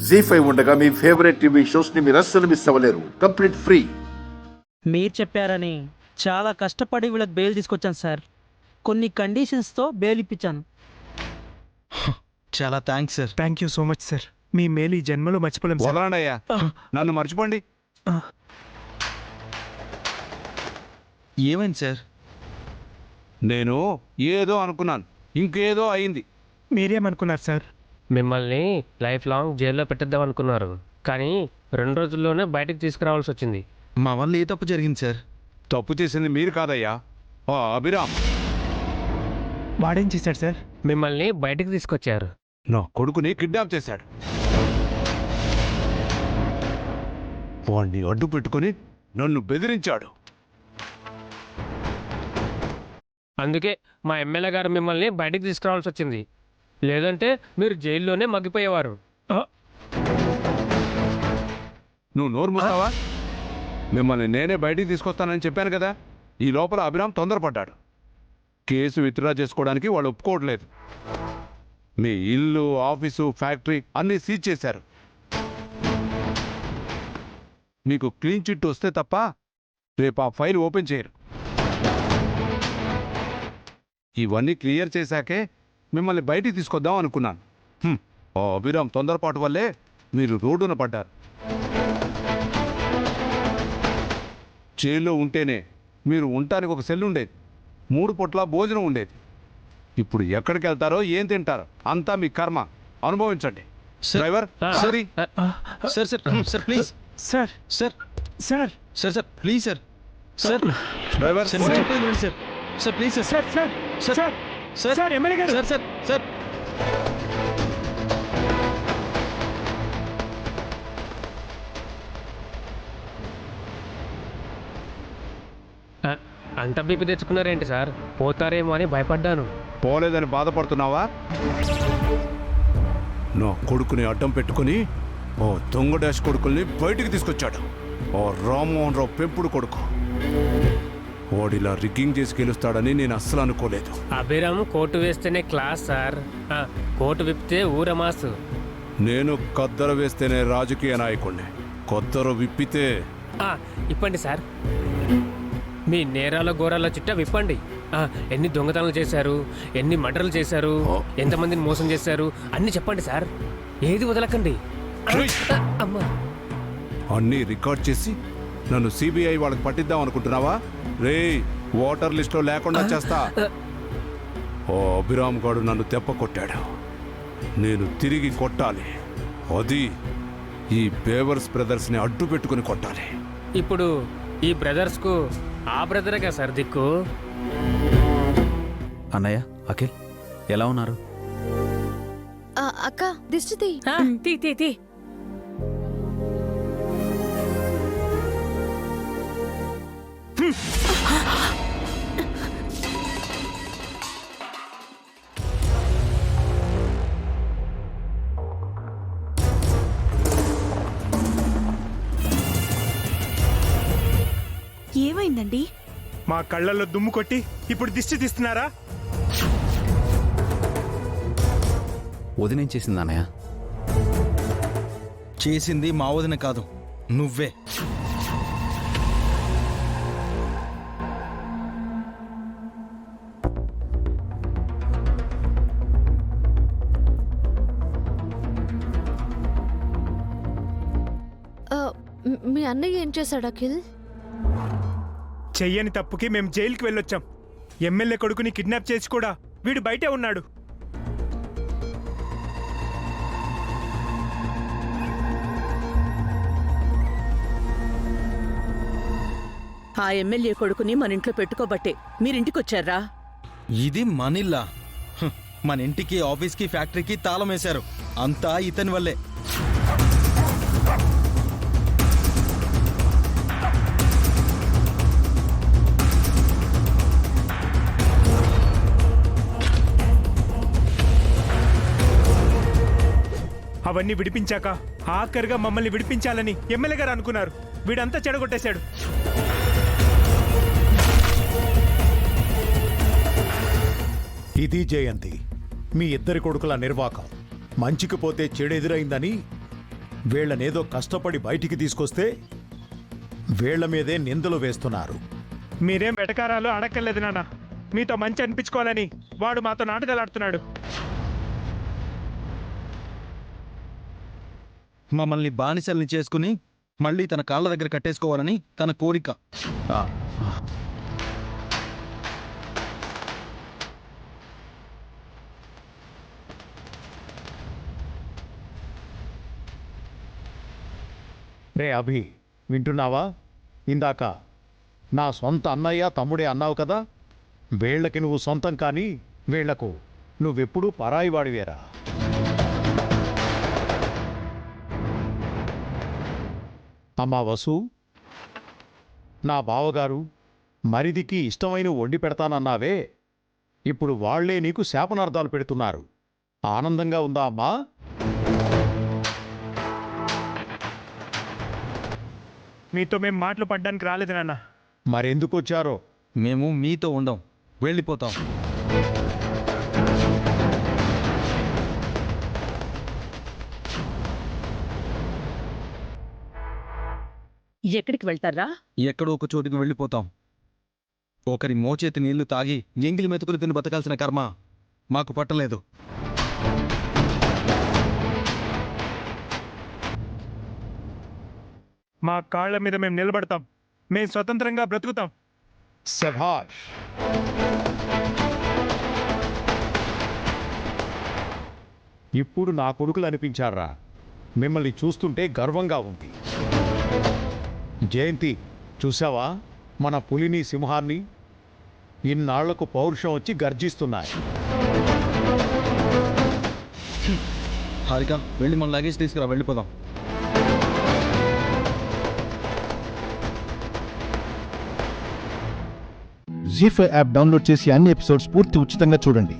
జీ5 ఉండగా మీ favourite TV shows ని మీరు అస్సలు మిస్ అవ్వలేరు. Complete free. మీరు చెప్పారని చాలా కష్టపడి వీళ్ళకి బెయిల్ తీసుకొచ్చాను సార్. కొన్ని కండిషన్స్తో బెయిల్ ఇప్పించాను. చాలా thanks sir. Thank you so much sir. మీ మేలు ఈ జన్మలో మర్చిపోలేం సార్. వదలండయ్యా, నన్ను మర్చిపోండి. ఏమైంది సార్? నేను ఏదో అనుకున్నాను, ఇంకేదో అయింది. మీరేమనుకున్నారు సార్? మిమ్మల్ని లైఫ్ లాంగ్ జైల్లో పెట్టేద్దాం అనుకున్నారు, కానీ 2 రోజుల్లోనే బయటకు తీసుకురావాల్సి వచ్చింది. మా వల్ల ఏ తప్పు జరిగింది సార్? తప్పు చేసింది మీరు కాదయ్యా, ఆ అభిరామ్. వాడేం చేశాడు సార్? మిమ్మల్ని బయటకు తీసుకొచ్చారు. నా కొడుకుని కిడ్నాప్ చేశాడు. వాణ్ణి అడ్డు పెట్టుకుని నన్ను బెదిరించాడు. అందుకే మా ఎమ్మెల్యే గారు మిమ్మల్ని బయటకు తీసుకురావాల్సి వచ్చింది. లేదంటే మీరు జైల్లోనే మగ్గిపోయేవారు. నువ్వు నోరు మూస్తావా? మిమ్మల్ని నేనే బయటికి తీసుకొస్తానని చెప్పాను కదా. ఈ లోపల అభిరామ్ తొందరపడ్డాడు. కేసు విత్డ్రా చేసుకోవడానికి వాళ్ళు ఒప్పుకోవట్లేదు. మీ ఇల్లు, ఆఫీసు, ఫ్యాక్టరీ అన్నీ సీజ్ చేశారు. మీకు క్లీన్ చిట్ వస్తే తప్ప రేపు ఆ ఫైల్ ఓపెన్ చేయరు. ఇవన్నీ క్లియర్ చేశాకే మిమ్మల్ని బయటికి తీసుకొద్దాం అనుకున్నాను. ఆ అభిరామ్ తొందరపాటు వల్లే మీరు రోడ్డున పడ్డారు. జైల్లో ఉంటేనే మీరు ఉండటానికి ఒక సెల్ ఉండేది, 3 పూట్ల భోజనం ఉండేది. ఇప్పుడు ఎక్కడికి వెళ్తారో, ఏం తింటారో అంతా మీ కర్మ. అనుభవించండి. Driver, sorry sir. Sir sir please sir sir. Sir sir sir please sir. Sir driver, sir నేను చెప్పేది వినండి sir. Sir please sir. Sir sir sir sir sir sir MLA గారు. Sir sir sir. అంత బీపీ తెచ్చుకున్నారేంటి sir? పోతారేమో అని భయపడ్డాను. పోలేదని బాధపడుతున్నావా? నా కొడుకుని అడ్డం పెట్టుకుని ఓ దొంగ డాష్ కొడుకుల్ని బయటికి తీసుకొచ్చాడు. ఓ రామ్మోహన్ రావు పెంపుడు కొడుకు. వాడిలా రిగ్గింగ్ చేసి గెలుస్తాడని నేను అస్సలు అనుకోలేదు. అభిరామ్ కోటు వేస్తేనే క్లాస్ సార్, కోటు విప్పితే ఊరమాసు. నేను కద్దర వేస్తేనే రాజకీయ నాయకుడిని, కొద్దరు విప్పితే. ఇప్పండి సార్, మీ నేరాల ఘోరాల చిట్టా విప్పండి. ఎన్ని దొంగతనాలు చేశారు, ఎన్ని మర్డర్లు చేశారు, ఎంతమందిని మోసం చేశారు అన్ని చెప్పండి సార్. ఏది వదలకండి. అమ్మా, అన్నీ రికార్డ్ చేసి నన్ను సిబిఐ వాళ్ళకి పట్టిద్దాం అనుకుంటున్నావా? రే, ఓటర్ లిస్ట్లో లేకుండా చేస్తా. ఓ అభిరామ్ గాడు నన్ను దెబ్బ కొట్టాడు, నేను తిరిగి కొట్టాలి. అది ఈ బేవర్స్ బ్రదర్స్ని అడ్డు పెట్టుకుని కొట్టాలి. ఇప్పుడు ఈ బ్రదర్స్కు ఆ బ్రదరేగా సార్ దిక్కు. అన్నయ్య, అఖిల్ ఎలా ఉన్నారు? అక్క దిష్టి తీ. ఏమైందండి? మా కళ్ళల్లో దుమ్ము కొట్టి ఇప్పుడు దిష్టి తీస్తున్నారా? వదినేం చేసింది అన్నయ్య? చేసింది మా వదిన కాదు, నువ్వే. మీ అన్నయ్య ఏం చేశాడు అఖిల్? చెయ్యని తప్పుకి మేము జైలుకి వెళ్ళొచ్చాం. ఎమ్మెల్యే కొడుకుని కిడ్నాప్ చేసి కూడా వీడు బయటే ఉన్నాడు. ఆ ఎమ్మెల్యే కొడుకుని మన ఇంట్లో పెట్టుకోబట్టే మీరింటికొచ్చారా? ఇది మనిల్లా. మన ఇంటికి, ఆఫీస్కి, ఫ్యాక్టరీకి తాళం వేశారు. అంతా ఇతని వల్లే. అవన్నీ విడిపించాక ఆఖరిగా మమ్మల్ని విడిపించాలని ఎమ్మెల్యే గారు అనుకున్నారు. వీడంతా చెడగొట్టేశాడు. ఇది జయంతి, మీ ఇద్దరి కొడుకుల నిర్వాకం. మంచికి పోతే చెడు ఎదురైందని వీళ్ళనేదో కష్టపడి బయటికి తీసుకొస్తే వీళ్ళ మీదే నిందలు వేస్తున్నారు. మీరేం వెటకారాలు అడక్కర్లేదు నాన్న. మీతో మంచి అనిపించుకోవాలని వాడు మాతో నాటకాలు ఆడుతున్నాడు. మమ్మల్ని బానిసల్ని చేసుకుని మళ్ళీ తన కాళ్ళ దగ్గర కట్టేసుకోవాలని తన కోరిక. రే అభి, వింటున్నావా? ఇందాక నా సొంత అన్నయ్య తమ్ముడే అన్నావు కదా. వీళ్ళకి నువ్వు సొంతం కానీ వీళ్లకు నువ్వెప్పుడూ పరాయివాడివేరా. అమ్మా వసు, నా బావగారు మరిదికి ఇష్టమైన వండి పెడతానన్నావే, ఇప్పుడు వాళ్లే నీకు శాపనార్థాలు పెడుతున్నారు. ఆనందంగా ఉందా అమ్మా? మీతో మేము మాటలు పడ్డానికి రాలేదు నాన్న. మరెందుకొచ్చారో? మేము మీతో ఉండం, వెళ్ళిపోతాం. ఎక్కడికి వెళ్తారా? ఎక్కడో ఒక చోటుకు వెళ్ళిపోతాం. ఒకరి మోచేతి నీళ్లు తాగి ఎంగిలి మెతుకులు తిని బతకాల్సిన కర్మ మాకు పట్టలేదు. మా కాళ్ళ మీద మేము నిలబడతాం. మేము స్వతంత్రంగా బ్రతుకుతాం. శభాష్. ఇప్పుడు నా కొడుకులు అనిపించారా? మిమ్మల్ని చూస్తుంటే గర్వంగా ఉంది. జయంతి, చూసావా మన పులిని సింహాన్ని? ఇన్నాళ్లకు పౌరుషం వచ్చి గర్జిస్తున్నాయి. హారిక, వెళ్ళి మన లగేజ్ తీసుకురా, వెళ్ళిపోదాం. జీ5 యాప్ డౌన్లోడ్ చేసి అన్ని ఎపిసోడ్స్ పూర్తి ఉచితంగా చూడండి.